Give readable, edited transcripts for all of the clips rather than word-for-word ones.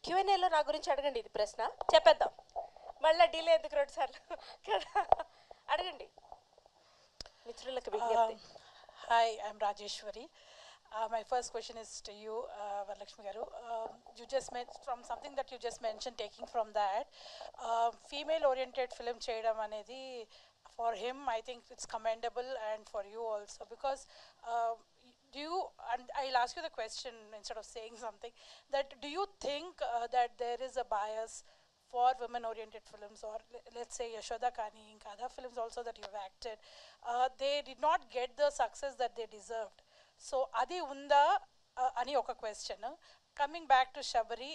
క్యూఎన్ఏలో నా గురించి అడగండి, ఇది ప్రశ్న చెప్పేద్దాం, మళ్ళీ డీలే ఎందుకు 2 సార్లు కదా. అడగండి మిత్రులకు విజ్ఞప్తి. Hi, I'm Rajeshwari. My first question is to you, Varalakshmi Garu. You just mentioned from something that you just mentioned, taking from that, female-oriented film cheyadam anedi for him, I think it's commendable, and for you also, because do you, and I'll ask you the question instead of saying something, that do you think that there is a bias for women-oriented films, or let's say Yashoda Kani, inka other films also that you've acted, they did not get the success that they deserved. So adi unda ani oka question. Coming back to Shabari,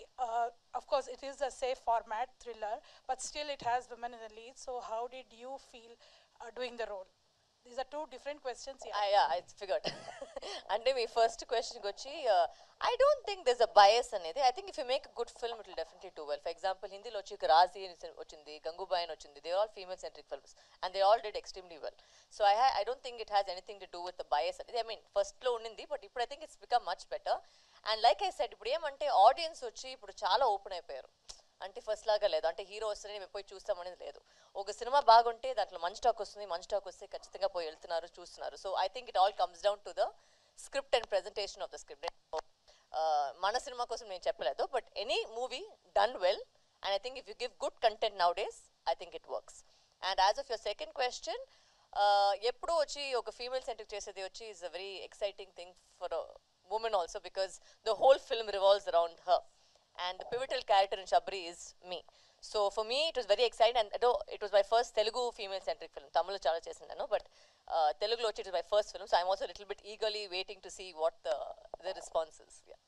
of course it is a safe format thriller, but still it has women in the lead. So how did you feel doing the role? These are two different questions. Yeah, I figured. And my first question gochi, I don't think there's a bias anedi. I think if you make a good film, it will definitely do well. For example, Hindi lo chi Razi ochindi, Gangubai ochindi. They are all female-centric films, and they all did extremely well. So I don't think it has anything to do with the bias anedi. I mean, first lo unnindi, but I think it's become much better. And like I said, ఇప్పుడు ఏమంటే audience వచ్చి ఇప్పుడు చాలా open అయిపోయారు. అంటే first లాగా లేదు, అంటే హీరో వస్తేనే మేము పోయి చూస్తామనేది లేదు. ఒక సినిమా బాగుంటే దాంట్లో మంచి టాక్ వస్తుంది, మంచి టాక్ వస్తే ఖచ్చితంగా పోయి వెళ్తున్నారు, చూస్తున్నారు. So I think it all comes down to the script and presentation of the script. మన సినిమా కోసం నేను చెప్పలేదు, but any movie done well, and I think if you give good content now days, I think it works. And as of your second question, ఎప్పుడూ వచ్చి ఒక female centric చేసేది వచ్చి is a very exciting thing for woman also, because the whole film revolves around her, and the pivotal character in Shabri is me. So for me it was very exciting, and it was my first Telugu female centric film. Tamil chala chesindanu, but Telugu lo it was my first film, so I'm also a little bit eagerly waiting to see what the response is. Yeah.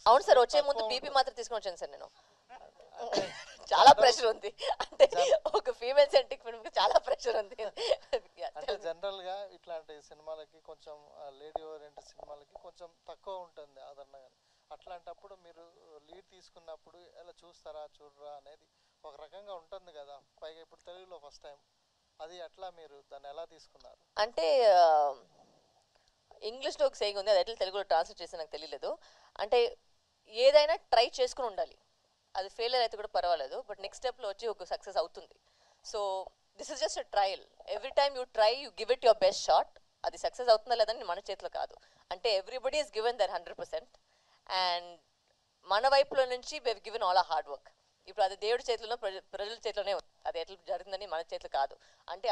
అవును sir, వచ్చే ముందు BP మాత్రం తీసుకొని వచ్చాను sir నేను. చాలా pressure ఉంది, అంటే ఒక ఫీమేల్ సెంట్రిక్ ఫిల్మ్ కి చాలా ప్రెషర్ ఉంది. అంటే జనరల్ గా ఇట్లాంటి సినిమాలకి కొంచెం లేడీ ఓరియంటెడ్ సినిమాలకి కొంచెం తక్కువ ఉంటుంది ఆదరణ. అట్లాంటప్పుడు మీరు లీడ్ తీసుకున్నప్పుడు ఎలా చూస్తారా చూడరా అనేది ఒక రకంగా ఉంటుంది కదా, పైగా ఇప్పుడు తెలుగులో ఫస్ట్ టైం, అది ఎట్లా మీరు దాన్ని ఎలా తీసుకున్నారు? అంటే ఇంగ్లీష్లో ఒక సేయింగ్ ఉంది, అది ఎట్లా తెలుగులో ట్రాన్స్లేట్ చేసి నాకు తెలియలేదు. అంటే ఏదైనా ట్రై చేసుకుని ఉండాలి, అది ఫెయిలియర్ అయితే కూడా పర్వాలేదు, బట్ నెక్స్ట్ స్టెప్లో వచ్చి ఒక సక్సెస్ అవుతుంది. So this is just a trial. Every time you try, you give it your best shot. అది సక్సెస్ అవుతుందా లేదని మన చేతిలో కాదు. అంటే everybody is given their 100%, and మన వైపులో నుంచి వీ హెవ్ గివెన్ ఆల్ ఆ హార్డ్ వర్క్. ఇప్పుడు అది దేవుడి చేతిలో, ప్రజల చేతిలోనే ఉంది, అది ఎట్లా జరుగుతుందని మన చేతిలో కాదు. అంటే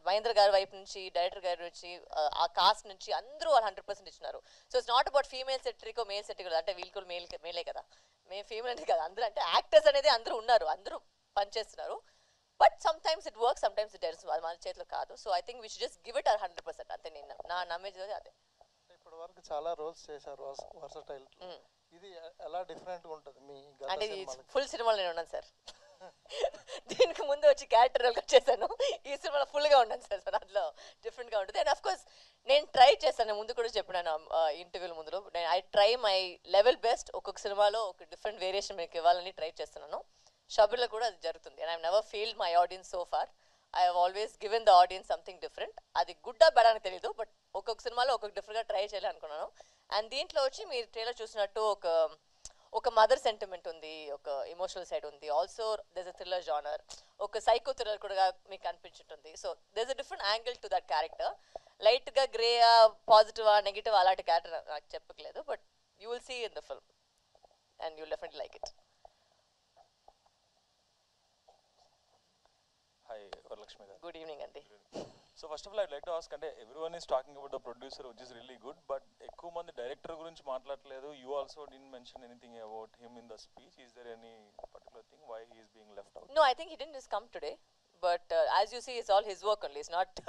మహేంద్ర గారి వైపు నుంచి, డైరెక్టర్ గారి నుంచి, ఆ కాస్ట్ నుంచి అందరూ వాళ్ళు 100% ఇచ్చినారు. So it's not about female సెట్రికో మేల్ సెట్రికో, అంటే వీళ్ళు కూడా మేలే కదా, మేము ఫీమేల్ అనేది కదా. అందరూ అంటే యాక్టర్స్ అనేది అందరూ ఉన్నారు, అందరూ పనిచేస్తున్నారు. But some times it work, some times it doesn't. అది మన చేతిలో కాదు. So I think we should just give it 100%. అంతే, నేను నా నమ్మేది అదే. ఇప్పటి వరకు చాలా రోల్స్ చేశారు, వర్సటైల్. ఇది ఎలా డిఫరెంట్ గా ఉంటుంది మీ? అంటే ఫుల్ సినిమాలో నేను ఉన్నాను సార్. దీనికి ముందు వచ్చి క్యారెక్టర్ రోల్ చేశాను, ఈ సినిమాలో ఫుల్గా ఉన్నాను సార్. దాంట్లో డిఫరెంట్గా ఉంటుంది. అండ్ అఫ్ కోర్స్ నేను ట్రై చేస్తాను, ముందు కూడా చెప్పినాను ఇంటర్వ్యూల ముందులో, నేను I try my level best. ఒక్కొక్క సినిమాలో ఒక డిఫరెంట్ వేరియేషన్ మీకు ఇవ్వాలని ట్రై చేస్తున్నాను. షబీర్లో కూడా అది జరుగుతుంది. And I never failed my audience so far. I have always given the audience something different. అది గుడ్డా బెడ్ అని తెలియదు, బట్ ఒక్కొక్క సినిమాలో ఒక్కొక్క డిఫరెంట్గా ట్రై చేయాలనుకున్నాను. అండ్ దీంట్లో వచ్చి మీరు ట్రైలర్ చూసినట్టు ఒక మదర్ సెంటిమెంట్ ఉంది, ఒక ఎమోషనల్ సైడ్ ఉంది. Also there is a thriller genre, ఒక సైకో థ్రిల్లర్ కూడా మీకు అనిపించుంటుంది. So there is a different angle to that character. లైట్గా గ్రేయా, పాజిటివా, నెగిటివ్ అలాంటి క్యారెక్టర్ నాకు చెప్పట్లేదు, but you will see in the film and you will definitely like it. Hi, Varalakshmi. Good evening, Andy. So first of all, I'd like to ask, అంటే everyone is talking about the producer, which is really good, but ఎక్కువ మంది director గురించి మాట్లాడలేదు. You also didn't mention anything about him in the speech. Is there any particular thing why he is being left out? No, I think he didn't just come today, but as you see, it's all his work only. It's not,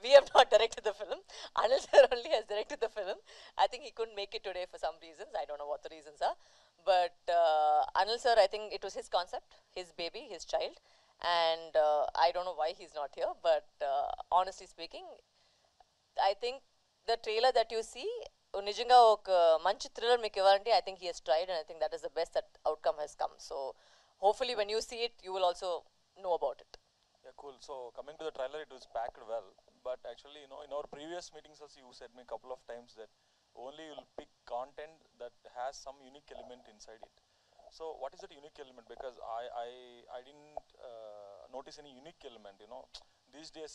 we have not directed the film. Anil sir only has directed the film. I think he couldn't make it today for some reasons. I don't know what the reasons are. But Anil sir, I think it was his concept, his baby, his child. And I don't know why he's not here, but honestly speaking, I think the trailer that you see, nijanga oka manchi thriller meeku ivalante, I think he has tried, and I think that is the best that outcome has come. So hopefully when you see it, you will also know about it. Yeah, cool. So coming to the trailer, it was packed well, but actually, in our previous meetings also, you said me a couple of times that only you'll pick content that has some unique element inside it. So what is that unique element? Because I didn't notice any unique element. These days,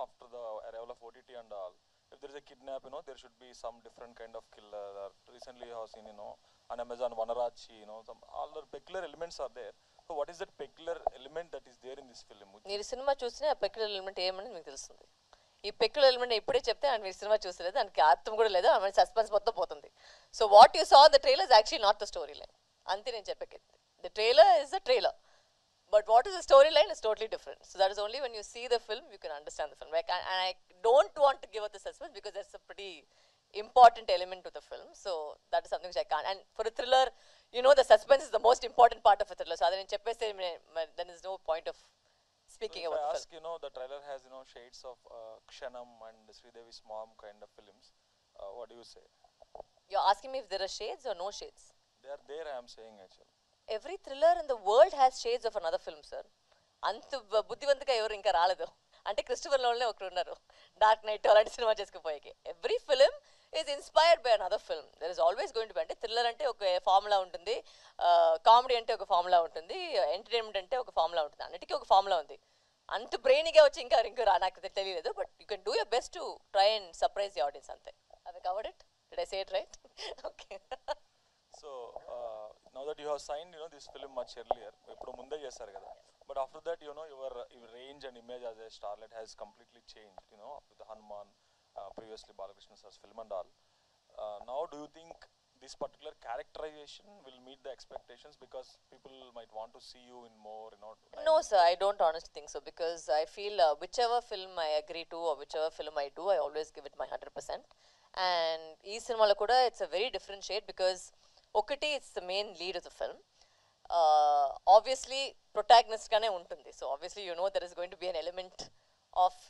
after the arrival of OTT and all, if there is a kidnap, there should be some different kind of killer. Or recently, I have seen, on Amazon Vanarachi, all the peculiar elements are there. So what is that peculiar element that is there in this film? మీరు cinema చూస్తే ఆ peculiar element ఏమని మీకు తెలుస్తుంది. ఈ peculiar element ఇప్పుడే చెప్తే and మీరు సినిమా చూసలేదు, దానికి అర్థం కూడా లేదు, ఆమె సస్పెన్స్ మొత్తం పోతుంది. So what you saw the trailer is actually not the story line. అంతే నేను చెప్పేది. The trailer is the trailer, but what is the storyline is totally different. So that is only when you see the film you can understand the film. And I don't want to give out the suspense because that's a pretty important element to the film. So that is something which I can't. And for a thriller, the suspense is the most important part of a thriller. So then then there's no point of speaking about the film. The trailer has shades of Kshanam and Sridevi's mom kind of films. What do you say? You're asking me if there are shades or no shades? They are there, I am saying actually. Every thriller in the world has shades of another film, sir. అంత బుద్ధివంతగా ఎవరు ఇంకా రాలేదు. అంటే Christopher నోలనే ఒకరు ఉన్నారు Dark Knight అలాంటి cinema చేసుకుపోయాకి. Every film is inspired by another film. There is always going to be. అంటే థ్రిల్లర్ అంటే ఒక ఫార్ములా ఉంటుంది, కామెడీ అంటే ఒక ఫార్ములా ఉంటుంది, ఎంటర్టైన్మెంట్ అంటే ఒక ఫార్ములా ఉంటుంది, అన్నిటికీ ఒక ఫార్ములా ఉంది. అంత బ్రెయిన్గా వచ్చి ఇంకా నాకు తెలియలేదు. But you can do your best to try and surprise the audience అంతే. I covered it. Did I say it right? Okay. So now that you have signed this film much earlier, ippudu munde chesaru kada, but after that your range and image as a starlet has completely changed, with the Hanuman, previously Balakrishna sir's film and all. Now do you think this particular characterization will meet the expectations, because people might want to see you in more No sir, I don't honestly think so, because I feel whichever film I agree to or whichever film I do, I always give it my 100%. And ee cinema kuda it's a very different shade, because ఒకటి it's the main lead of the film. Obviously protagonist గానే ఉంటుంది. So obviously there is going to be an element of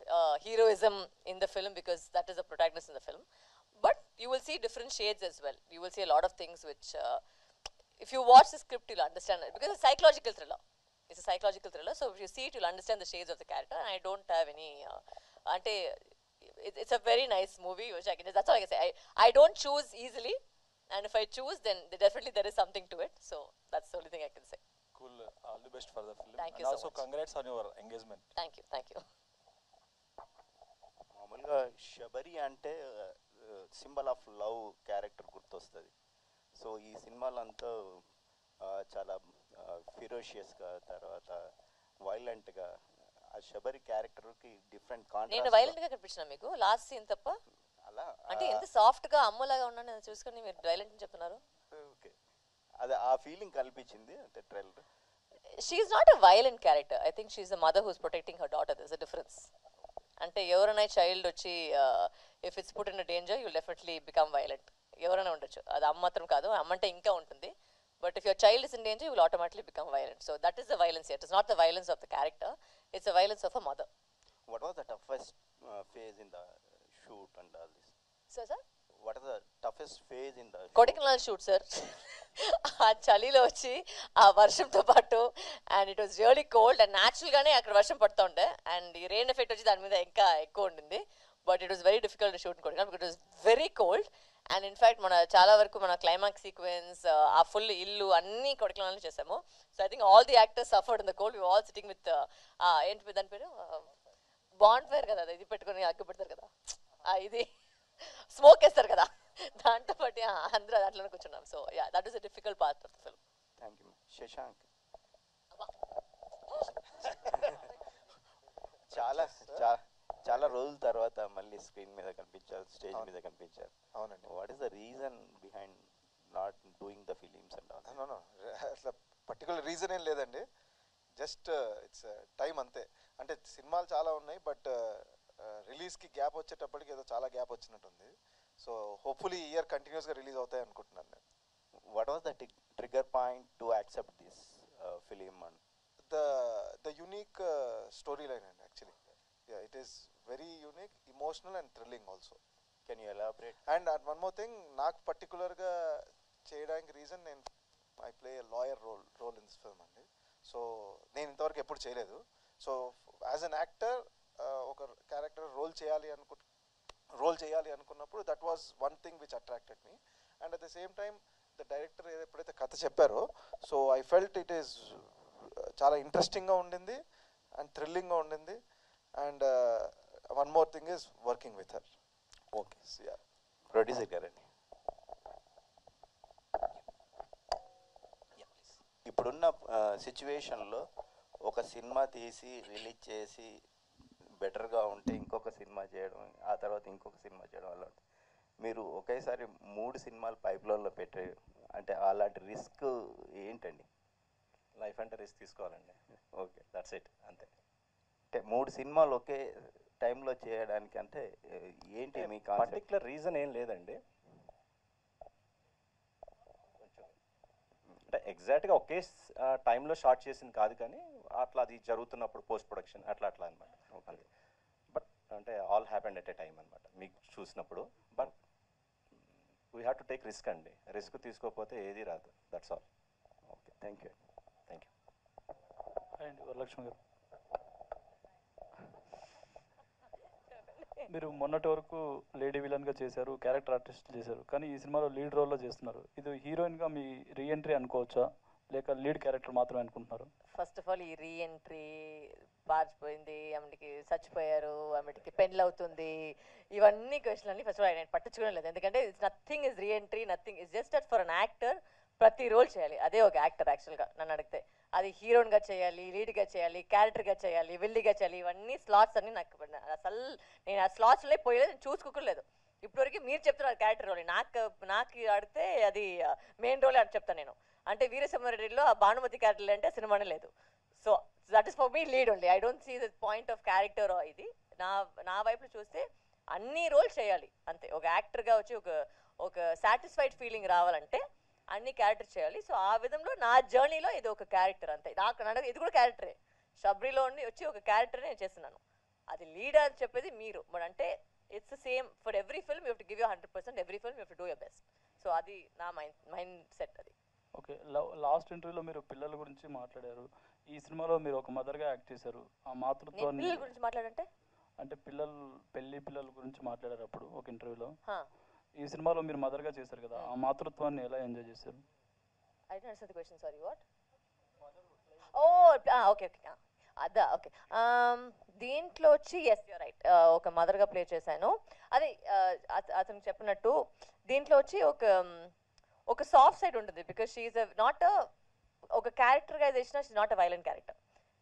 heroism in the film, because that is the protagonist in the film. But you will see different shades as well. You will see a lot of things which if you watch the script you'll understand it, because it's a psychological thriller. It's a psychological thriller, so if you see it you'll understand the shades of the character. And I don't have any ante it's a very nice movie which I can, that's all I can say. I don't choose easily, and if I choose then definitely there is something to it. So that's the only thing I can say. Cool. All the best for the film. Thank you and so also much. Congrats on your engagement. Thank you. మామూలుగా శబరి అంటే symbol of love character గుర్తొస్తుంది. So ఈ సినిమాలో అంతా చాలా ఫిరోషియస్గా, తర్వాత వైలెంట్గా, ఆ శబరి క్యారెక్టర్కి డిఫరెంట్ నేను కాంట్రాస్ట్. వైలెంట్ గా కనిపించిన మీకు లాస్ట్ సీన్ తప్ప? అలా అంటే ఎంత సాఫ్ట్ గా అమ్మలాగా ఉన్నాను చూసుకొని మీరు వైలెంట్ అని చెప్తున్నారు. ఓకే, అది ఆ ఫీలింగ్ కల్పించింది అంటే trailer. She is not a violent character. I think she is a mother who's protecting her daughter. There is a difference. అంటే ఎవరైనా చైల్డ్ వచ్చి if it's put in danger you'll definitely become violent. ఎవరైనా ఉండొచ్చు, అది అమ్మ మాత్రం కాదు, అమ్మ అంటే ఇంకా ఉంటుంది. But if your child is in danger, you will automatically become violent. So that is the violence here. It is not the violence of the character. It's the violence of a mother. What was the toughest phase in the shoot and all this? Sir? What is the toughest phase in the Kodaikanal shoot, sir. ఆ చలిలో వచ్చి ఆ వర్షంతో పాటు, and it was really cold, and న్యాచురల్గానే అక్కడ వర్షం పడుతూ ఉండే, అండ్ ఈ రెయిన్ ఎఫెక్ట్ వచ్చి దాని మీద ఇంకా ఎక్కువ ఉండింది. But it was very difficult to shoot in Kodaikanal because it was very cold. And in fact మన చాలా వరకు మన క్లైమాక్స్ సీక్వెన్స్, ఆ ఫుల్ ఇల్లు అన్నీ కొడైకనల్లో చేసాము. So I think all the actors suffered in the cold. We all sitting with ఏంటి దాని పేరు, బాండ్ ఫైర్ కదా, ఇది పెట్టుకొని అగ్గి పెడతారు కదా, ఇది స్మోక్ వేస్తారు కదా, దాంతో బట్టి అందరూ దాంట్లోనే కూర్చున్నాం. So yeah, that is a difficult part of the film. Thank you Shashank. చాలా చాలా రోజుల తర్వాత మళ్ళీ స్క్రీన్ మీద కనిపించారు, స్టేజ్ మీద కనిపించారు. అవునండి. What is the reason behind not doing the films and all? No అట్లా పర్టికులర్ రీజన్ ఏం లేదండి, జస్ట్ ఇట్స్ టైం అంతే. అంటే సినిమాలు చాలా ఉన్నాయి, బట్ రిలీజ్కి గ్యాప్ వచ్చేటప్పటికి ఏదో చాలా గ్యాప్ వచ్చినట్టుంది. సో హోప్ఫుల్లీ ఈ ఇయర్ కంటిన్యూస్గా రిలీజ్ అవుతాయి అనుకుంటున్నాను నేను. What was the trigger point to accept this film? And the unique story line అండి actually. It is very unique, emotional and thrilling also. Can you elaborate? And one more thing, నాకు పర్టికులర్గా చేయడానికి reason, నేను I play lawyer role in this film అండి. So నేను ఇంతవరకు ఎప్పుడు చేయలేదు. సో యాజ్ అన్ యాక్టర్ ఒక క్యారెక్టర్ రోల్ చేయాలి అనుకున్నప్పుడు that was one thing which attracted me. And at the same time the director ఎప్పుడైతే కథ చెప్పారో so I felt it is చాలా ఇంట్రెస్టింగ్గా ఉండింది అండ్ థ్రిల్లింగ్గా ఉండింది. And one more thing is working with her. Okay, producer గారండి, ఇప్పుడున్న సిచ్యువేషన్లో ఒక సినిమా తీసి రిలీజ్ చేసి బెటర్గా ఉంటే ఇంకొక సినిమా చేయడం, ఆ తర్వాత ఇంకొక సినిమా చేయడం అలా ఉంటుంది. మీరు ఒకేసారి 3 సినిమాలు పైప్లైన్లో పెట్టే అంటే అలాంటి రిస్క్ ఏంటండి? లైఫ్ అంటే రిస్క్ తీసుకోవాలండి. ఓకే, దట్స్ ఇట్, అంతే. అంటే 3 సినిమాలు ఒకే టైంలో చేయడానికి అంటే ఏంటి మీ కాన్సెప్ట్? పర్టికులర్ రీజన్ ఏం లేదండి. కొంచెం అంటే ఎగ్జాక్ట్గా ఒకే టైంలో షార్ట్ చేసింది కాదు, కానీ అట్లా అది జరుగుతున్నప్పుడు పోస్ట్ ప్రొడక్షన్ అట్లా అనమాట. అంతే. బట్ అంటే all happened at a time అనమాట మీకు చూసినప్పుడు. But we have to take risk అండి. రిస్క్ తీసుకోకపోతే ఏది రాదు. That's all. Okay, thank you. Thank you. And Varalakshmi గారు, మీరు మొన్నటి వరకు లేడీ విలన్గా చేశారు, క్యారెక్టర్ ఆర్టిస్ట్ చేశారు, కానీ ఈ సినిమాలో లీడ్ రోల్లో చేస్తున్నారు. ఇది హీరోయిన్గా మీ రీఎంట్రీ అనుకోవచ్చా, లేక లీడ్ క్యారెక్టర్ మాత్రమే అనుకుంటున్నారు? ఫస్ట్ ఆఫ్ ఆల్ ఈ రీఎంట్రీ బారిపోయింది, ఆమెకి చచ్చిపోయారు, ఆమెకి పెళ్ళి అవుతుంది, ఇవన్నీ క్వశ్చన్ అన్ని ఫస్ట్ ఆఫ్ ఆల్ నేను పట్టించుకోవడం లేదు. ఎందుకంటే it's nothing is reentry, nothing is just that for an actor ప్రతి రోల్ చేయాలి. అదే ఒక యాక్టర్ యాక్చువల్గా నన్ను అడిగితే. అది హీరోయిన్గా చేయాలి, లీడ్గా చేయాలి, క్యారెక్టర్గా చేయాలి, విల్లీగా చేయాలి, ఇవన్నీ స్లాట్స్ అన్ని నాకు అసలు నేను ఆ స్లాట్స్లో పోయలేదు, నేను చూసుకోలేదు. ఇప్పటివరకు మీరు చెప్తున్నారు క్యారెక్టర్ రోల్, నాకు అడిగితే అది మెయిన్ రోల్ అని చెప్తాను నేను. అంటే వీరసింహారెడ్డిలో ఆ భానుమతి క్యారెక్టర్ అంటే సినిమానే లేదు. So that is for me lead only. I don't see the point of character. ఇది నా వైపులో చూస్తే అన్ని రోల్ చేయాలి అంతే. ఒక యాక్టర్గా వచ్చి ఒక సాటిస్ఫైడ్ ఫీలింగ్ రావాలంటే అన్ని క్యారెక్టర్ చేయాలి. సో ఆ విధంలో నా జర్నీలో ఇది ఒక క్యారెక్టర్ అంతే. నాకు ఇది కూడా క్యారెక్టరే. షబ్రిలో ఉండి వచ్చి ఒక క్యారెక్టర్ నేను చేస్తున్నాను. అది లీడ్ అని చెప్పేది మీరు. బట్ అంటే it's same for every film. You have to give you 100%. Every film you have to do your best. So అది నా మైండ్ సెట్ అది. ఓకే, లాస్ట్ ఇంటర్వ్యూలో మీరు పిల్లల గురించి మాట్లాడారు. ఈ సినిమాలో మీరు ఒక మదర్గా యాక్ట్ చేశారు. ఆ మాతృత్వాన్ని పిల్లల గురించి మాట్లాడంటే అంటే పిల్లల గురించి మాట్లాడారు అప్పుడు ఒక ఇంటర్వ్యూలో. ఈ సినిమాలో మీరు మదర్గా చేశారు కదా, ఆ మాతృత్వాన్ని ఎలా ఎంజాయ్ చేశారు? I don't understand the question. Sorry, what? Okay అదా. ఓకే, దీంట్లో వచ్చి ఎస్ యూర్ రైట్, ఒక మదర్గా ప్లే చేశాను. అది అతను చెప్పినట్టు దీంట్లో వచ్చి ఒక సాఫ్ట్ సైడ్ ఉంటుంది. బికాస్ షీఈ్ నాట్ ఒక క్యారెక్టర్గా చేసిన she not a violent character.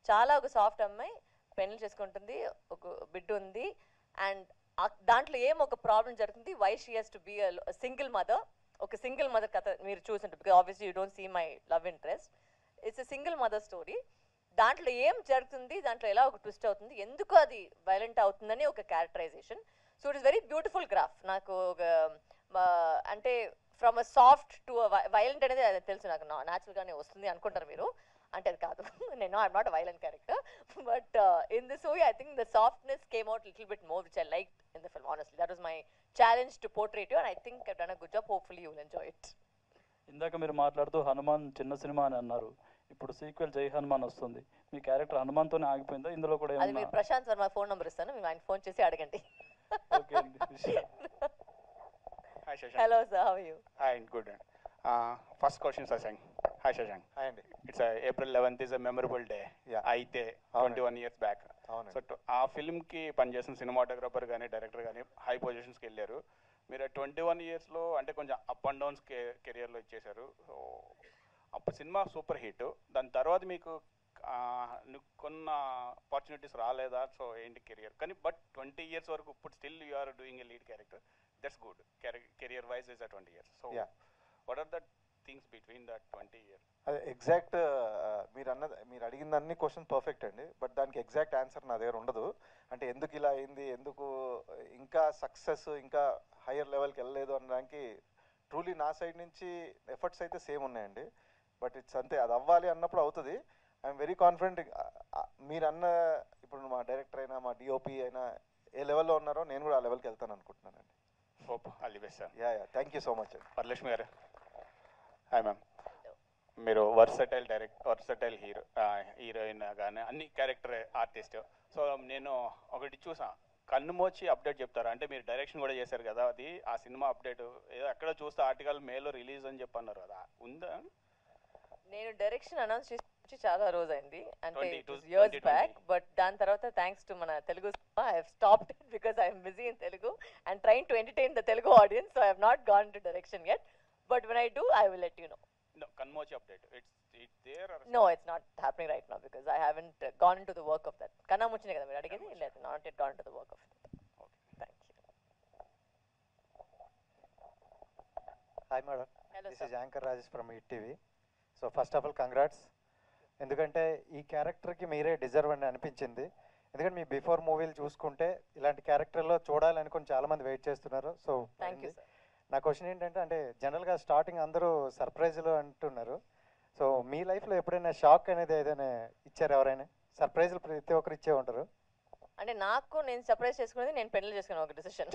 చాలా ఒక సాఫ్ట్ అమ్మాయి, పెళ్లి చేసుకుంటుంది, ఒక బిడ్డ ఉంది, అండ్ దాంట్లో ఒక ప్రాబ్లం జరుగుతుంది. Why she has to be single mother. ఒక సింగిల్ మదర్ కథ మీరు చూసింటారు. Because obviously you don't see my love interest. It's a single mother story. దాంట్లో ఏం జరుగుతుంది, దాంట్లో ఎలా ఒక ట్విస్ట్ అవుతుంది, ఎందుకు అది వైలెంట్ అవుతుందని ఒక characterisation. So it is very beautiful graph. నాకు ఒక అంటే from a soft to violent అనేది అది తెలుసు నాకు, న్యాచురల్గానే వస్తుంది అనుకుంటారు మీరు. అంటే అది కాదు, నేను I'm not a violent character. But in this movie I think the softness came out little bit more, which I like in the film. Honestly that was my challenge to portray you, and I think I've done a good job. Hopefully you will enjoy it. ఇందాక మీరు మాట్లాడుతూ హనుమాన్ చిన్న cinema అని అన్నారు. ఇప్పుడు sequel జై హనుమాన్ వస్తుంది. మీ character హనుమాన్తోనే ఆగిపోయిందా? ఇందులో కూడా అది మీరు ప్రశాంత్ వర్మ ఫోన్ నెంబర్ ఇస్తాను, మీరు ఆయన ఫోన్ చేసి అడగండి. ఓకే అండి. Hi Shashank. Hello sir, how are you? Hi, good. First question, Shashank. Hi Shashank. Hi Andy. It's April 11th is a memorable day. Yeah. అయితే 21 years back. అవునండి. సో ఆ ఫిల్మ్కి పనిచేసిన సినిమాటోగ్రాఫర్ కానీ డైరెక్టర్ కానీ high పొజిషన్స్కి వెళ్ళారు. మీరు 21 ఇయర్స్లో అంటే కొంచెం అప్ అండ్ డౌన్స్ కెరియర్లో ఇచ్చేశారు. సో అప్పుడు సినిమా సూపర్ హిట్. దాని తర్వాత మీకు కొన్న ఆపర్చునిటీస్ రాలేదా? సో ఏంటి కెరియర్ కానీ బట్ 20 years వరకు ఇప్పుడు still you are doing a lead character. That's good. Career wise is 20 years. So what are the things between that 20 years? అదే ఎగ్జాక్ట్ మీరు అడిగిన అన్ని క్వశ్చన్ పర్ఫెక్ట్ అండి. బట్ దానికి ఎగ్జాక్ట్ ఆన్సర్ నా దగ్గర ఉండదు. అంటే ఎందుకు ఇలా అయింది, ఎందుకు ఇంకా సక్సెస్ ఇంకా హయ్యర్ లెవెల్కి వెళ్ళలేదు అనడానికి ట్రూలీ నా సైడ్ నుంచి ఎఫర్ట్స్ అయితే సేమ్ ఉన్నాయండి. బట్ ఇట్స్ అంతే, అది అవ్వాలి అన్నప్పుడు అవుతుంది. I'm very confident. మీరు అన్న ఇప్పుడు మా డైరెక్టర్ అయినా మా డిఓపి అయినా ఏ లెవెల్లో ఉన్నారో నేను కూడా ఆ లెవెల్కి వెళ్తాను అనుకుంటున్నానండి. Hope all the best sir. Yeah thank you so much అండి. Varalakshmi garu, hi ma'am. మీరు వర్సటైల్ హీరోయిన్ కానీ అన్ని క్యారెక్టర్ ఆర్టిస్ట్. సో నేను ఒకటి చూసా, కన్ను మోచి అప్డేట్ చెప్తారు. అంటే మీరు డైరెక్షన్ కూడా చేశారు కదా, అది ఆ సినిమా అప్డేట్ ఏదో ఎక్కడ చూస్తే ఆర్టికల్ మేలో రిలీజ్ అని చెప్పి అన్నారు కదా, ఉందా? నేను డైరెక్షన్ అనౌన్స్ చేసి చాలా రోజైంది, అంటే 2020. Years back. బట్ దాని తర్వాత థ్యాంక్స్ టు మన Telugu cinema I have stopped it because I'm busy in Telugu and trying to entertain the Telugu audience. So I have not gone to direction yet, but when I do I will let you know. No, కన్మోచి update, it's there or No, it's not happening right now because I haven't gone into the work of that. కన్నా ముచ్చినే కదా మీరు అడిగేది, లేదు, not yet gone into the work of it. Thank you. Hi madam, Hello, this sir. Is anchor Rajesh from eat TV. So first of all congrats, ఎందుకంటే ఈ క్యారెక్టర్కి మీరే deserve అని అనిపించింది. ఎందుకంటే మీ బిఫోర్ మూవీలు చూసుకుంటే ఇలాంటి క్యారెక్టర్లో చూడాలనుకుని చాలామంది వెయిట్ చేస్తున్నారు. So Thank you, sir. నా క్వశ్చన్ ఏంటంటే, అంటే జనరల్గా స్టార్టింగ్ అందరూ సర్ప్రైజ్లు అంటున్నారు. సో మీ లైఫ్లో ఎప్పుడైనా షాక్ అనేది ఏదైనా ఇచ్చారు ఎవరైనా? సర్ప్రైజ్లు ప్రతి ఒక్కరు ఇచ్చే ఉంటారు. అంటే నాకు నేను సర్ప్రైజ్ చేసుకునేది నేను పెళ్లి చేసుకున్న ఒక decision.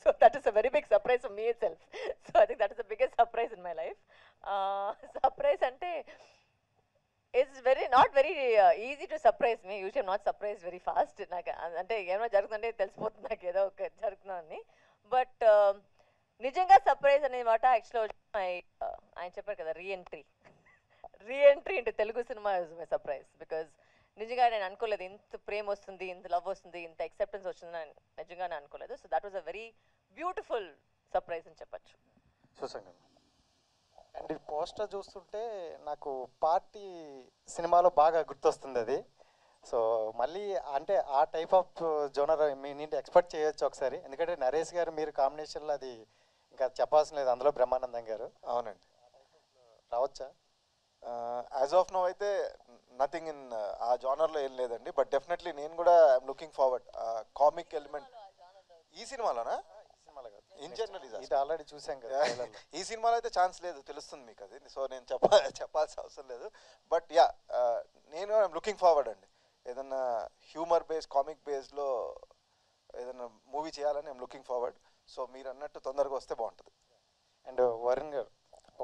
So that is a very big surprise for me itself. So I think that is the biggest surprise in my life. Surprise అంటే it's not very easy to surprise me. Usual not surprise very fast. నాకు అంటే ఏమైనా జరుగుతుందంటే తెలిసిపోతుంది నాకు ఏదో ఒక జరుగుతుందని. బట్ నిజంగా సర్ప్రైజ్ అనే మాట యాక్చువల్గా ఆయన చెప్పారు కదా, reentry into Telugu cinema is my surprise. Because నిజంగా నేను అనుకోలేదు ఇంత ప్రేమ వస్తుంది, ఇంత లవ్ వస్తుంది, ఇంత యాక్సెప్టెన్స్ వస్తుందని నిజంగానే అనుకోలేదు. So that was a very beautiful surprise అని చెప్పచ్చు. చూసాను. అండ్ ఈ పోస్టర్ చూస్తుంటే నాకు పార్టీ సినిమాలో బాగా గుర్తొస్తుంది అది. సో మళ్ళీ అంటే ఆ టైప్ ఆఫ్ జోనర్ మీ నుండి ఎక్స్పెక్ట్ చేయొచ్చు ఒకసారి, ఎందుకంటే నరేష్ గారు మీరు కాంబినేషన్లో అది ఇంకా చెప్పాల్సిన లేదు, అందులో బ్రహ్మానందం గారు. అవునండి, రావచ్చా? యాజ్ ఆఫ్ నో అయితే నథింగ్ ఇన్ ఆ జానర్లో ఏం లేదండి. బట్ డెఫినెట్లీ నేను కూడా I'm looking forward comic element ఈ సినిమాలోనా, ఇన్ జనరల్ ఇది ఆల్రెడీ చూసాం కదా. ఈ సినిమాలో అయితే ఛాన్స్ లేదు, తెలుస్తుంది మీకు అది. సో నేను చెప్పాల్సిన అవసరం లేదు. బట్ యా, నేను ఐఎమ్ లుకింగ్ ఫార్వర్డ్ అండి. ఏదన్నా హ్యూమర్ బేస్డ్ కామిక్ బేస్డ్లో ఏదన్నా మూవీ చేయాలని ఐఎమ్ లుకింగ్ ఫార్వర్డ్. సో మీరు అన్నట్టు తొందరగా వస్తే బాగుంటుంది. అండ్ వరుణ్ గారు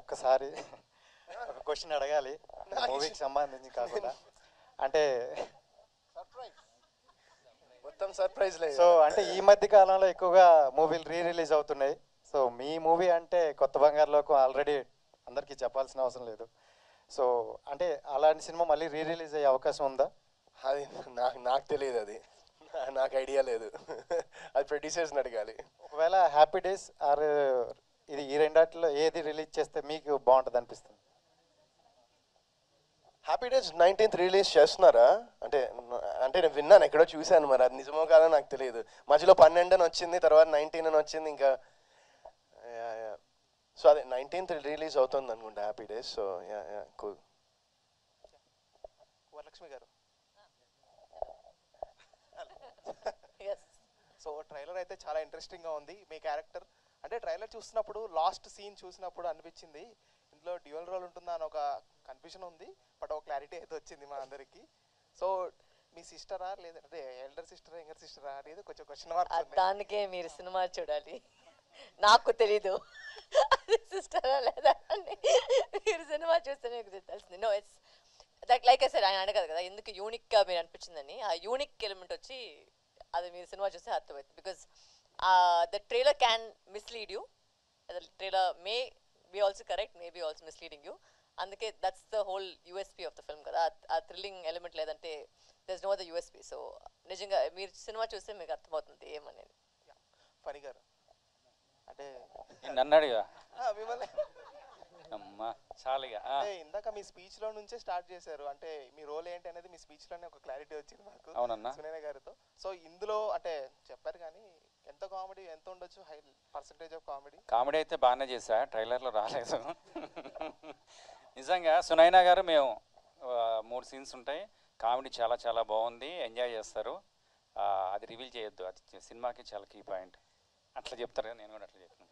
ఒక్కసారి ఒక క్వశ్చన్ అడగాలి మూవీకి సంబంధించి కాకుండా. అంటే మొత్తం సర్ప్రైజ్ లేదు. సో అంటే ఈ మధ్య కాలంలో ఎక్కువగా మూవీలు రిలీజ్ అవుతున్నాయి. సో మీ మూవీ అంటే కొత్త బంగారు లోకం ఆల్రెడీ అందరికీ చెప్పాల్సిన అవసరం లేదు. సో అంటే అలాంటి సినిమా మళ్ళీ రిలీజ్ అయ్యే అవకాశం ఉందా? అది నాకు తెలియదు, అది నాకు ఐడియా లేదు. అది ప్రొడ్యూసర్స్ని అడగాలి. ఒకవేళ హ్యాపీ డేస్ ఆర్ ఇది ఈ రెండాటిలో ఏది రిలీజ్ చేస్తే మీకు బాగుంటుంది అనిపిస్తుంది? హ్యాపీ డేస్ 19th రిలీజ్ చేస్తున్నారా అంటే నేను విన్నాను, ఎక్కడో చూశాను, మరి అది నిజమో కాదో నాకు తెలియదు. మధ్యలో 12 అని వచ్చింది, తర్వాత 19 అని వచ్చింది, ఇంకా సో అదే 19th రిలీజ్ అవుతుంది అనుకుంటా happy days. So cool. Varalakshmi గారు, సో ట్రైలర్ అయితే చాలా ఇంట్రెస్టింగ్గా ఉంది. మీ క్యారెక్టర్ అంటే ట్రైలర్ చూసినప్పుడు లాస్ట్ సీన్ చూసినప్పుడు అనిపించింది ఇందులో డ్యూయల్ రోల్ ఉంటుందా అని ఒక కన్ఫ్యూజన్ ఉంది. బట్ ఒక క్లారిటీ అయితే వచ్చింది మా అందరికి. సో మీ సిస్టరా లేదంటే ఎల్డర్ సిస్టరా యంగర్ సిస్టరా అనేది కొంచెం క్వశ్చన్ మార్క్. దానికే మీరు సినిమా చూడాలి, నాకు తెలీదు సిస్టరా లేదా అని. మీరు సినిమా చూస్తే మీకు తెలిసింది. No, it's that like I said, ఆయన అడగదు కదా ఎందుకు యూనిక్గా మీరు అనిపించిందని. ఆ యూనిక్ ఎలిమెంట్ వచ్చి అది మీరు సినిమా చూస్తే అర్థమవుతుంది. Because the trailer can mislead you, the trailer may be also correct, may be also misleading you. అందుకే that's the whole USP of the film కదా. ఆ థ్రిల్లింగ్ ఎలిమెంట్ లేదంటే there's no the USP. So నిజంగా మీరు cinema చూస్తే మీకు అర్థమవుతుంది ఏమనేది. ఫణి గారు అంటే నన్ను అడిగా మిమ్మల్ని అమ్మా చాలుగా. ఇందాక మీ స్పీచ్ లో నుంచే స్టార్ట్ చేశారు, అంటే మీ రోల్ ఏంటి అనేది మీ స్పీచ్ లోనే ఒక క్లారిటీ వచ్చింది మాకు అవునన్నా సునైన గారితో. సో ఇందులో అంటే చెప్పారు కానీ ఎంత కామెడీ ఎంత ఉండొచ్చు, high percentage of comedy? Comedy అయితే బాగానే చేశా, ట్రైలర్లో రాలేదు. నిజంగా సునైనా గారు మేము 3 సీన్స్ ఉంటాయి, కామెడీ చాలా చాలా బాగుంది, ఎంజాయ్ చేస్తారు. అది రివీల్ చేయొద్దు, అది సినిమాకి చాలా కీ పాయింట్. అట్లా చెప్తారు కదా, నేను కూడా అట్లా చెప్తున్నాను.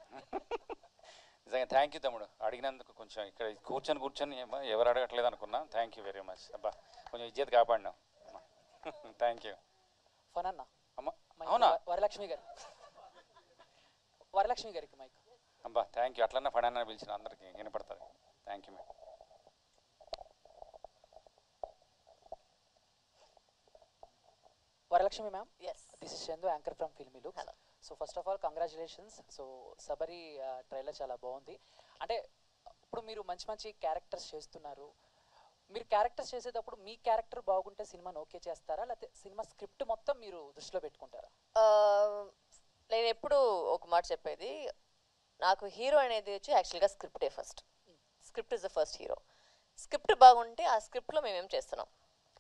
నిజంగా థ్యాంక్ యూ తమ్ముడు, అడిగినందుకు. కొంచెం ఇక్కడ కూర్చొని ఎవరు అడగట్లేదు అనుకున్నా. Thank you very much. అబ్బా కొంచెం ఇజ్జత్ కాపాడినాం. Thank you. ఫనన్నా అమ్మా అవునా? వరలక్ష్మి గారికి మైక్. అబ్బా థ్యాంక్ యూ. అట్లన్నా ఫడానా పిలిచిన అందరికీ వినపడుతుంది. Thank you madam. Varalakshmi ma'am, yes this is Chandu, anchor from Filmy Looks. So first of all congratulations. So Sabari trailer చాలా బాగుంది. అంటే ఇప్పుడు మీరు మంచి మంచి క్యారెక్టర్స్ చేస్తున్నారు. మీరు క్యారెక్టర్స్ చేసేటప్పుడు మీ క్యారెక్టర్ బాగుంటే సినిమాని ఓకే చేస్తారా, లేకపోతే సినిమా స్క్రిప్ట్ మొత్తం మీరు దృష్టిలో పెట్టుకుంటారా? నేను ఎప్పుడు ఒక మాట చెప్పేది, నాకు హీరో అనేది వచ్చి యాక్చువల్గా స్క్రిప్టే first. Script is the first hero. Script బాగుంటే ఆ స్క్రిప్ట్లో మేమేం చేస్తున్నాం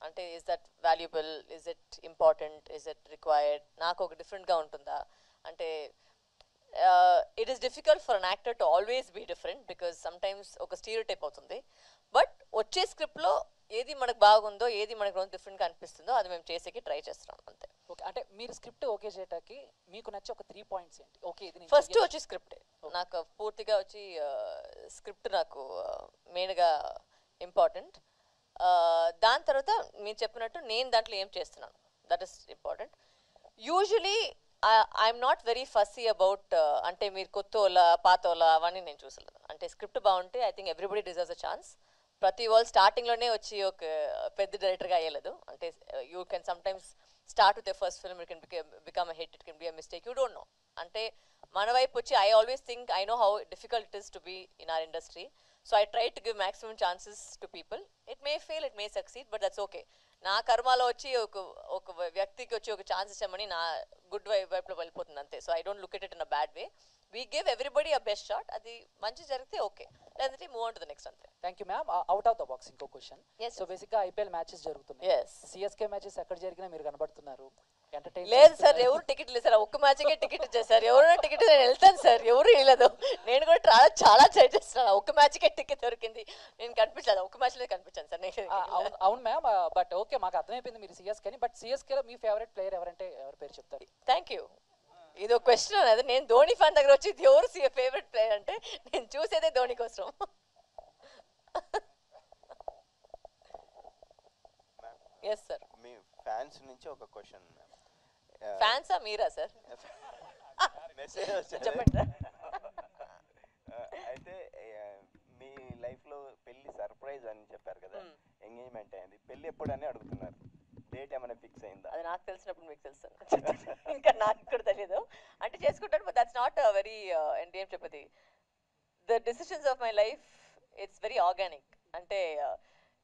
అంటే, is that valuable, is it important, is it required, నాకు ఒక డిఫరెంట్గా ఉంటుందా అంటే. It is difficult for an actor to always be different because sometimes ఒక స్టీరియోటైప్ అవుతుంది. బట్ వచ్చే స్క్రిప్ట్లో ఏది మనకు బాగుందో, ఏది మనకు డిఫరెంట్గా అనిపిస్తుందో అది మేము చేసేకి ట్రై చేస్తున్నాం అంతే. ఓకే, అంటే మీరు స్క్రిప్ట్ ఓకే చేయటానికి మీకు నచ్చే ఒక 3 పాయింట్స్ ఏంటి? ఓకే, ఇది ఫస్ట్ వచ్చి స్క్రిప్ట్. నాకు పూర్తిగా వచ్చి స్క్రిప్ట్ నాకు మెయిన్గా ఇంపార్టెంట్. దాని తర్వాత మీరు చెప్పినట్టు నేను దాంట్లో ఏం చేస్తున్నాను, that is important. Usually I'm not very fussy about అంటే మీరు కొత్త వాళ్ళ పాత వాళ్ళ అవన్నీ నేను చూసలేదు. అంటే స్క్రిప్ట్ బాగుంటే I think everybody deserves a chance. ప్రతి వాళ్ళు స్టార్టింగ్లోనే వచ్చి ఒక పెద్ద డైరెక్టర్గా అయ్యలేదు. అంటే you can sometimes start with the first film, it can become a hit, it can be a mistake, you don't know. అంటే మన వైపు వచ్చి I always think I know how difficult it is to be in our industry. So I try to give maximum chances to people. It may fail, it may succeed, but that's okay. నా కర్మలో వచ్చి ఒక వ్యక్తికి వచ్చి ఒక chance ఇచ్చామని నా good వైపులో వెళ్ళిపోతుంది అంతే. So I don't look at it in a bad way. We give everybody a best shot. అది మంచి జరిగితే ఓకే, లేదంటే move on to the next అంతే. Thank you ma'am. Out of the box ఇంకో క్వశ్చన్. సో బేసిక్గా IPL matches జరుగుతున్నాయి. CSK matches ఎక్కడ జరిగినా మీరు కనబడుతున్నారు. లేదు సార్, ఎవరు టికెట్ లేదు సార్. ఒక్క మ్యాచ్కే టికెట్ ఇచ్చారు సార్. ఎవరైనా టికెట్ నేను వెళ్తాను సార్, ఎవరు వెళ్ళదు. నేను కూడా చాలా ట్రై చేస్తున్నాను. ఒక్క మ్యాచ్కే టికెట్ దొరికింది, నేను కనిపించలేదు. ఒక్క మ్యాచ్లో కనిపించాను సార్ నేను. అవును మ్యామ్, బట్ ఓకే మాకు అర్థమైపోయింది మీరు సిఎస్కే. బట్ సిఎస్కేలో మీ ఫేవరెట్ ప్లేయర్ ఎవరంటే ఎవరి పేరు చెప్తారు? Thank you. ఇది ఒక క్వశ్చన్ అనేది. నేను ధోని ఫ్యాన్ దగ్గర వచ్చి ఎవరు ఫేవరెట్ ప్లేయర్ అంటే నేను చూసేదే ధోని కోసం. Yes sir. మీ ఫ్యాన్స్ నుంచి ఒక క్వశ్చన్. ఫ్యాన్సా మీరా సార్? మెసేజ్ చెప్పండి సార్. అయితే మీ లైఫ్లో పెళ్లి సర్ప్రైజ్ అని చెప్పారు కదా, ఎంగేజ్మెంట్ అయింది, పెళ్లి ఎప్పుడని అడుగుతున్నారు. డేట్ ఏమైనా ఫిక్స్ అయిందా? అది నాకు తెలిసినప్పుడు మీకు తెలుసు. ఇంకా నాకు కూడా తెలియదు. అంటే చేసుకుంటాను, బట్ దట్స్ నాట్ వెరీ అంటే ఏం చెప్పేది, the decisions of my life it's very organic. అంటే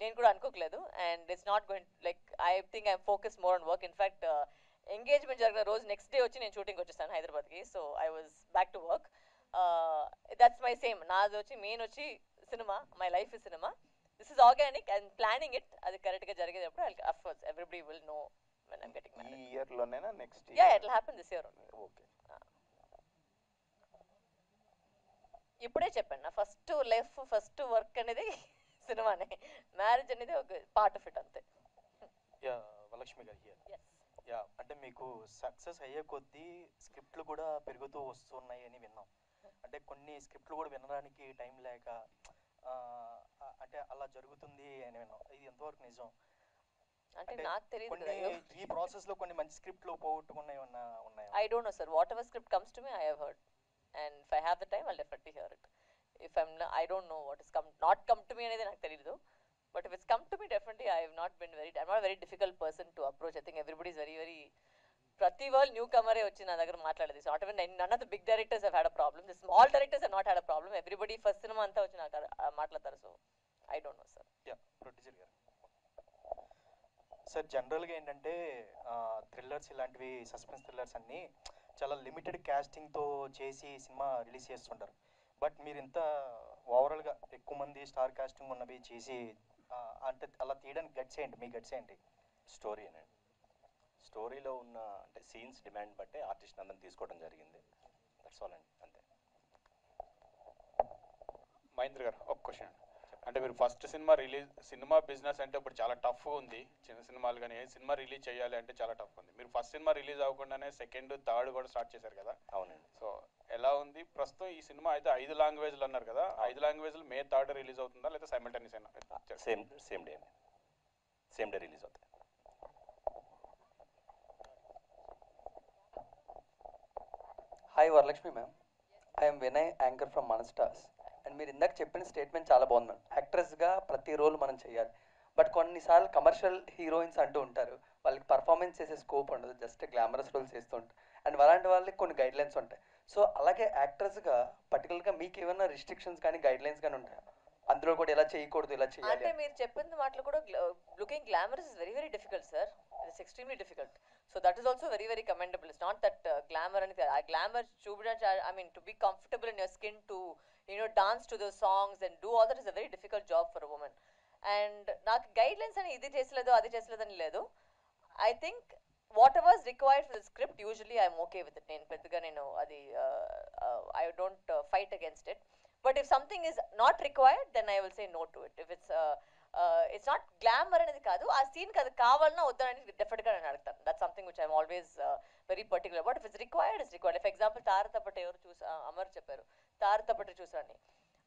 నేను కూడా అనుకోకలేదు. And it's not going like I think I'm focus more on work. In fact engagement జరిగిన రోజు నెక్స్ట్ డే వచ్చి నేను షూటింగ్ వచ్చేసాను హైదరాబాద్కి. So I was back to work. That's my same. నాది వచ్చి మెయిన్ వచ్చి cinema, my life is cinema. This is organic and planning it. అది కరెక్ట్గా జరిగేటప్పుడు of course everybody will know when I'm getting married. ఈ ఇయర్లోనేనా next year? Yeah, it will happen this year. Okay. ఇప్పుడే చెప్పాను, నా ఫస్ట్ లైఫ్ ఫస్ట్ వర్క్ అనేది సినిమానే. మ్యారేజ్ అనేది ఒక పార్ట్ ఆఫ్ ఇట్ అంతే. యా, వరలక్ష్మి గారు హియర్. యా, అంటే మీకు సక్సెస్ అయ్యే కొద్దీ స్క్రిప్ట్లు కూడా పెరుగుతూ వస్తున్నాయి అని విన్నాం. అంటే కొన్ని స్క్రిప్ట్లు కూడా వినడానికి టైం లేక అంటే అలా జరుగుతుంది అని విన్నాం. ఇది ఎంతవరకు నిజం? అంటే నాకు తెలియదు. ఈ ప్రాసెస్లో కొన్ని మంచి స్క్రిప్ట్లు పోగొట్టుకున్నాయి ఉన్నాయి. I don't know, sir. Whatever script comes to me, I have heard. And if I have the time, I'll definitely hear it. If I don't know what is not come to me అనేది నాకు తెలియదు. But if it's come to me, definitely I'm not a very difficult person to approach. I think everybody is very ప్రతి వాళ్ళు new Kamare వచ్చి నా దగ్గర మాట్లాడేది. So not even none of the big directors have had a problem. The small directors have not had a problem. Everybody first సినిమా అంతా వచ్చి నాకు మాట్లాడతారు. So I don't know sir. Yeah, producer గారు. సార్ జనరల్గా ఏంటంటే థ్రిల్లర్స్ ఇలాంటివి, suspense thrillers అన్నీ చాలా లిమిటెడ్ క్యాస్టింగ్తో చేసి సినిమా రిలీజ్ చేస్తుంటారు. బట్ మీరు ఇంత ఓవరాల్గా ఎక్కువ మంది స్టార్ కాస్టింగ్ ఉన్నవి చేసి అంటే అలా తీయడానికి గట్స్ ఏంటి? మీ గట్స్ ఏంటి? స్టోరీ అండి. స్టోరీలో ఉన్న అంటే సీన్స్ డిమాండ్ బట్టే ఆర్టిస్ట్ అందరిని తీసుకోవడం జరిగింది. దట్స్ ఆల్ అండి, అంతే. మహేంద్ర గారు ఒక క్వశ్చన్. అంటే మీరు ఫస్ట్ సినిమా బిజినెస్ అంటే ఇప్పుడు చాలా టఫ్గా ఉంది. చిన్న సినిమాలు కానీ ఏ సినిమా రిలీజ్ చేయాలి అంటే చాలా టఫ్ ఉంది. మీరు ఫస్ట్ సినిమా రిలీజ్ అవ్వకుండానే సెకండ్, థర్డ్ కూడా స్టార్ట్ చేశారు కదా. అవునండి. సో ఎలా ఉంది ప్రస్తుతం ఈ సినిమా? అయితే 5 లాంగ్వేజ్లు అన్నారు కదా, 5 లాంగ్వేజ్లు May 3 రిలీజ్ అవుతుందా లేదా సైమల్టేనియస్ అయినా? సేమ్ డే రిలీజ్ అవుతాయి. Hi Varalakshmi ma'am, I'm Vinay, anchor from మన స్టార్స్. అండ్ మీరు ఇందాక చెప్పిన స్టేట్మెంట్ చాలా బాగుంది మ్యామ్. యాక్ట్రెస్గా ప్రతి రోల్ మనం చేయాలి. బట్ కొన్నిసార్లు కమర్షియల్ హీరోయిన్స్ అంటూ ఉంటారు వాళ్ళకి పర్ఫార్మెన్స్ చేసే స్కోప్ ఉండదు, జస్ట్ గ్లామరస్ రోల్స్ చేస్తుంటారు. అండ్ అలాంటి వాళ్ళకి కొన్ని గైడ్ లైన్స్ ఉంటాయి. సో అలాగే యాక్టర్స్గా పర్టికులర్గా మీకు ఏమైనా రిస్ట్రిక్షన్స్ కానీ గైడ్ లైన్స్ కానీ ఉంటాయా? అందులో కూడా ఇలా చేయకూడదు, ఇలా చేయాలి అంటే మీరు చెప్పిన మాటలు కూడా looking glamorous is very very difficult sir. It's extremely difficult. So that is also very very commendable. It's not that glamour అనేది, ఆ గ్లామర్ చూపించడానికి, I mean to be comfortable in your skin, to dance to the songs and do all that is a very difficult job for a woman. And నాకు guidelines అని ఇది చేసలేదు అది చేసలేదు అని లేదు. I think whatever is required for the script usually I'm okay with it. నేను పెద్దగా అది I don't fight against it. But if something is not required then I will say no to it. If it's not glamour అనేది కాదు, ఆ సీన్కి అది కావాలన్నా వద్దని డెఫినెట్గా నేను అడుగుతాను. That something which I'm always very particular. But if it's required it's required. For example తారతపట్టు ఎవరు అమర్ చెప్పారు, తారతపట్టు చూసాను.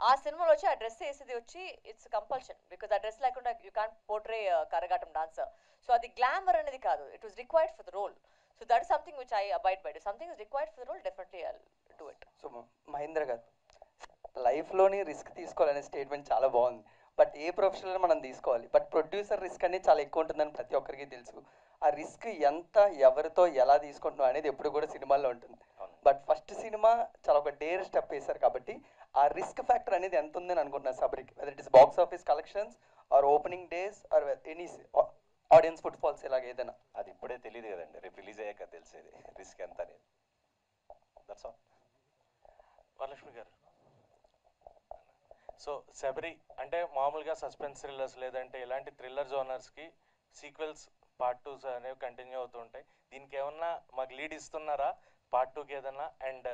ఆ సినిమాలో వచ్చి ఆ డ్రెస్ వేసేది వచ్చి ఇట్స్ కంపల్షన్, బికాస్ ఆ డ్రెస్ లేకుండా you can't portray karagattam dancer. So అది గ్లామర్ అనేది కాదు, it was required for the role. So that is something which I abide by. Something is required for the role, definitely I will do it. So Mahendra garu, లైఫ్లోని risk తీసుకోవాలనే statement చాలా బాగుంది. But a professional మనం తీసుకోవాలి, but producer risk అనేది చాలా ఎక్కువ ఉంటుందని ప్రతి ఒక్కరికి తెలుసు. ఆ రిస్క్ ఎంత, ఎవరితో ఎలా తీసుకుంటున్నాం అనేది ఎప్పుడు కూడా సినిమాల్లో ఉంటుంది. బట్ ఫస్ట్ సినిమా చాలా ఒక డేర్ స్టెప్ వేశారు కాబట్టి ఆ రిస్క్ ఫ్యాక్టర్ అనేది ఎంత ఉందని అనుకుంటున్నారు సబరికి, whether it is box office collections or opening days or any audience footfalls ఇలాగ ఏదైనా? అది ఇప్పుడే తెలియదు కదండి, రేపు రిలీజ్ అయ్యాక తెలిసేది రిస్క్ ఎంత అనేది. That's all. వరలక్ష్మి గారు, సో శబరి అంటే మామూలుగా సస్పెన్స్ థ్రిల్లర్స్ లేదంటే ఇలాంటి థ్రిల్లర్ జోనర్స్కి సీక్వెల్స్ పార్ట్ 2 అనేవి కంటిన్యూ అవుతూ ఉంటాయి. దీనికి ఏమన్నా మాకు లీడ్ ఇస్తున్నారా పార్ట్ 2కి ఏదన్నా? అండ్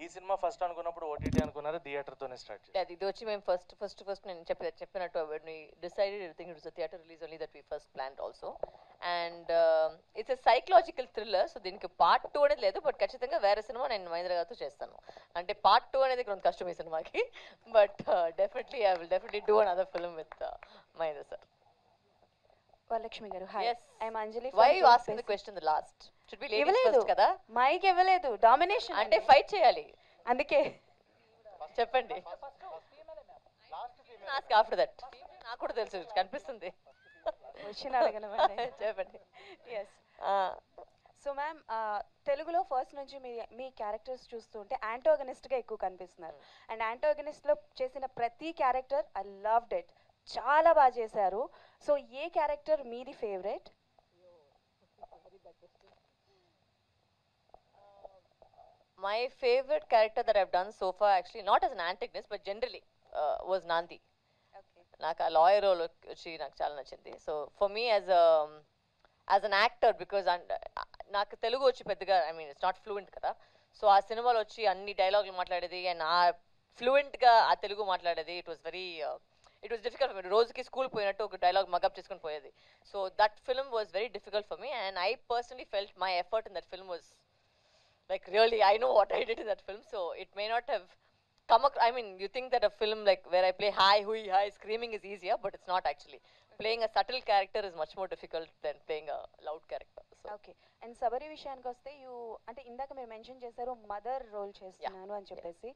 ఈ సినిమా ఫస్ట్ అనుకున్నప్పుడు ఓటీటీ అనుకున్నారా, థియేటర్తోనే స్టార్ట్ చేయాలి? ఇది వచ్చి మేము ఫస్ట్ నేను చెప్పినట్టు decided everything it was a theatre release only that we first planned also. And it's a psychological thriller. So దీనికి పార్ట్ 2 అనేది లేదు, బట్ ఖచ్చితంగా వేరే సినిమా నేను మహేంద్ర గారితో చేస్తాను. అంటే పార్ట్ 2 అనేది కొంత కష్టం ఈ సినిమాకి, but definitely I will definitely do another film with Mahendra sir. Varalakshmi garu, hi. I am Anjali. Why you asking the question the last? Should be ladies first కదా? మైక్ ఇవ్వలేదు, డామినేషన్ అంటే ఫైట్ చేయాలి, అందుకే చెప్పండి. Ask after that. నాకు కూడా తెలుసు, కనిపిస్తుంది. క్వశ్చన్ అడగనమండి. చెప్పండి. ఎస్. సో మ్యామ్, తెలుగులో ఫస్ట్ నుంచి మీ క్యారెక్టర్స్ చూస్తుంటే యాంటోగనిస్ట్గా ఎక్కువ కనిపిస్తున్నారు. అండ్ యాంటోగనిస్ట్లో చేసిన ప్రతి క్యారెక్టర్ ఐ లవ్డ్ ఇట్, చాలా బాగా చేశారు. సో ఏ క్యారెక్టర్ మీది favourite? My favorite character that I've done so far, actually not as an antagonist but generally, was Nandi. నాకు ఆ లాయర్ రోల్ వచ్చి నాకు చాలా నచ్చింది. So for me as an actor, because నాకు తెలుగు వచ్చి పెద్దగా, I mean it's not fluent కదా. సో ఆ సినిమాలో వచ్చి అన్ని డైలాగులు మాట్లాడేది అండ్ ఆ ఫ్లూయెంట్గా ఆ తెలుగు మాట్లాడేది. It was difficult for me. రోజుకి స్కూల్ పోయినట్టు ఒక డైలాగ్ మగప్ చేసుకుని పోయేది. So that film was very difficult for me and I personally felt my effort in that film was like really I know what I did in that film, so it may not have come I mean you think that a film like where I play hi hui hi screaming is easier, but it's not actually. Playing a subtle character is much more difficult than playing a loud character. So okay. And Sabari విషయానికి వస్తే అంటే ఇందాక మీరు mention చేశారు mother role చేస్తున్నాను అని చెప్పేసి.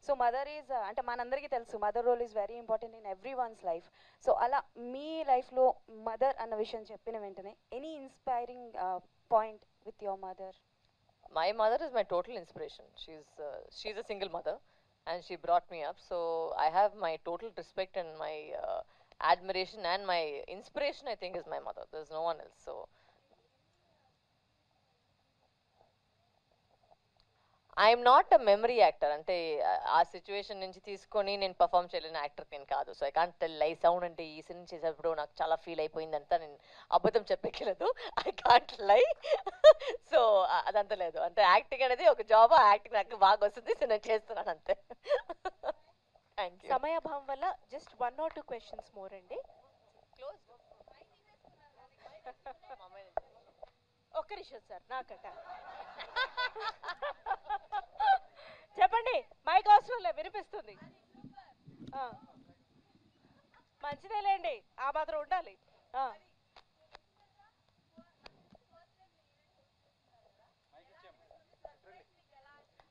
So mother is అంటే మనందరికీ తెలుసు mother role is very important in every one's life. So అలా మీ లైఫ్లో మదర్ అన్న విషయం చెప్పిన వెంటనే any inspiring point with your mother? My mother is my total inspiration. She's a single mother and she brought me up, so I have my total respect and my admiration and my inspiration, I think, is my mother. There's no one else. So I'm not a memory actor. అంటే ఆ situation నుంచి తీసుకొని నేను perform చేయలేని actor నేను కాదు. So I can't tell లై sound అంటే ఈ సినిమా చేసేటప్పుడు నాకు చాలా ఫీల్ అయిపోయిందంతా నేను అబద్ధం చెప్పేయలేదు. ఐ కాంట్ లై. సో అదంతా లేదు. అంటే యాక్టింగ్ అనేది ఒక జాబ్, ఆ యాక్టింగ్ నాకు బాగా వస్తుంది, సో నేను చేస్తున్నాను అంతే. Thank you. సమయాభావం వల్ల జస్ట్ 1 or 2 క్వశ్చన్స్ మోర్ అండి. ఒక్క నిమిషం సార్, నాకట చెప్పండి. మైక్ అవసరం లే, వినిపిస్తుంది. మంచిదేలేండి, ఆ మాత్రం ఉండాలి.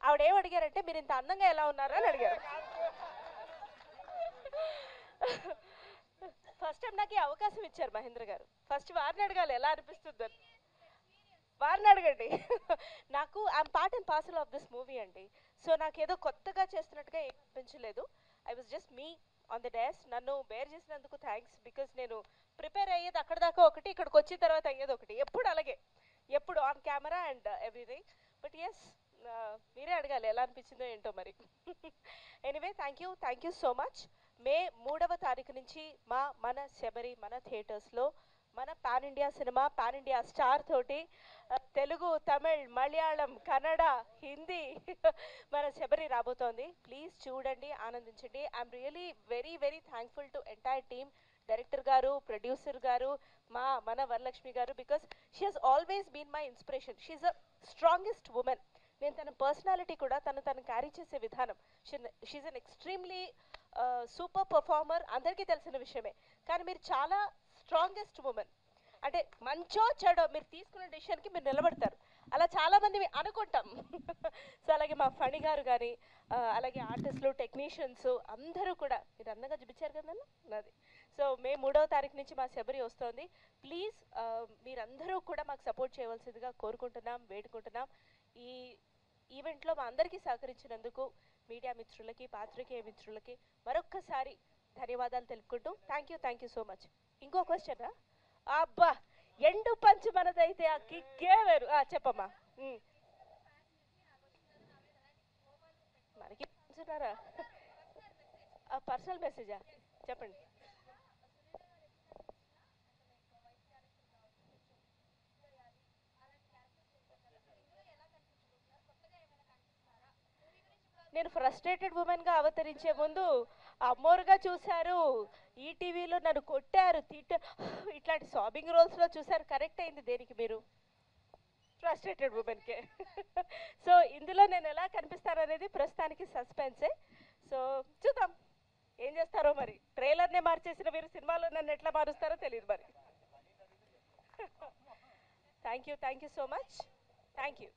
ఆవిడేం అడిగారంటే మీరు ఇంత అందంగా ఎలా ఉన్నారు అని అడిగారు. ఫస్ట్ టైం నాకు ఈ అవకాశం ఇచ్చారు మహేంద్ర గారు. ఫస్ట్ వారిని అడగాలి ఎలా అనిపిస్తుంది. వారిని అడగండి. నాకు I'm part and parcel of this movie అండి. సో నాకేదో కొత్తగా చేస్తున్నట్టుగా ఏం అనిపించలేదు. I was just me on the dash. నన్ను బేర్ చేసినందుకు థ్యాంక్స్. బికాస్ నేను ప్రిపేర్ అయ్యేది అక్కడ దాకా ఒకటి, ఇక్కడికి వచ్చిన తర్వాత అయ్యేది ఒకటి, ఎప్పుడు అలాగే, ఎప్పుడు on camera and everything. But yes, మీరే అడగాలి ఎలా అనిపించిందో ఏంటో మరి. Anyway thank you so much. May 3వ తారీఖు నుంచి మన శబరి మన థియేటర్స్లో మన పాన్ ఇండియా సినిమా, పాన్ ఇండియా స్టార్ తోటి తెలుగు, తమిళ్, మలయాళం, కన్నడ, హిందీ మన శబరి రాబోతోంది. ప్లీజ్ చూడండి, ఆనందించండి. I'm really very very thankful to entire team, director గారు, ప్రొడ్యూసర్ గారు, మన Varalakshmi garu, because she has always been my inspiration. She is a strongest woman. నేను తన పర్సనాలిటీ కూడా తను క్యారీ చేసే విధానం, she an extremely super performer, అందరికీ తెలిసిన విషయమే. కానీ మీరు చాలా స్ట్రాంగెస్ట్ ఉమెన్. అంటే మంచో చెడో మీరు తీసుకున్న డెసిషన్కి మీరు నిలబడతారు. అలా చాలామంది అనుకుంటాం. సో అలాగే మా ఫణి గారు కానీ, అలాగే ఆర్టిస్టులు, టెక్నీషియన్స్ అందరూ కూడా మీరు అందంగా చూపించారు కదన్నా నాది. సో మే 3వ తారీఖు నుంచి మా శబరి వస్తోంది. ప్లీజ్ మీరందరూ కూడా మాకు సపోర్ట్ చేయవలసిందిగా కోరుకుంటున్నాం, వేడుకుంటున్నాం. ఈ ఈవెంట్లో మా అందరికీ సహకరించినందుకు మీడియా మిత్రులకి, పాత్రికేయ మిత్రులకి మరొక్కసారి ధన్యవాదాలు తెలుపుకుంటూ థ్యాంక్ యూ సో మచ్. ఇంకో క్వశ్చన్, అబ్బా ఎండు పంచు మనదైతే ఆ కిక్కే వేరు. చెప్పమ్మా. మనకి పంచున్నారా? పర్సనల్ మెసేజా? చెప్పండి. నేను ఫ్రస్ట్రేటెడ్ ఉమెన్గా అవతరించే ముందు అమ్మోరుగా చూశారు, ఈటీవీలో నన్ను కొట్టారు, ఇట్లాంటి సాబింగ్ రోల్స్లో చూశారు. కరెక్ట్ అయింది దేనికి? మీరు ఫ్రస్ట్రేటెడ్ ఉమెన్కే. సో ఇందులో నేను ఎలా కనిపిస్తాను అనేది ప్రస్తుతానికి సస్పెన్సే. సో చూద్దాం ఏం చేస్తారో మరి. ట్రైలర్నే మార్చేసిన మీరు సినిమాలో నన్ను ఎట్లా మారుస్తారో తెలియదు మరి. Thank you so much. Thank you.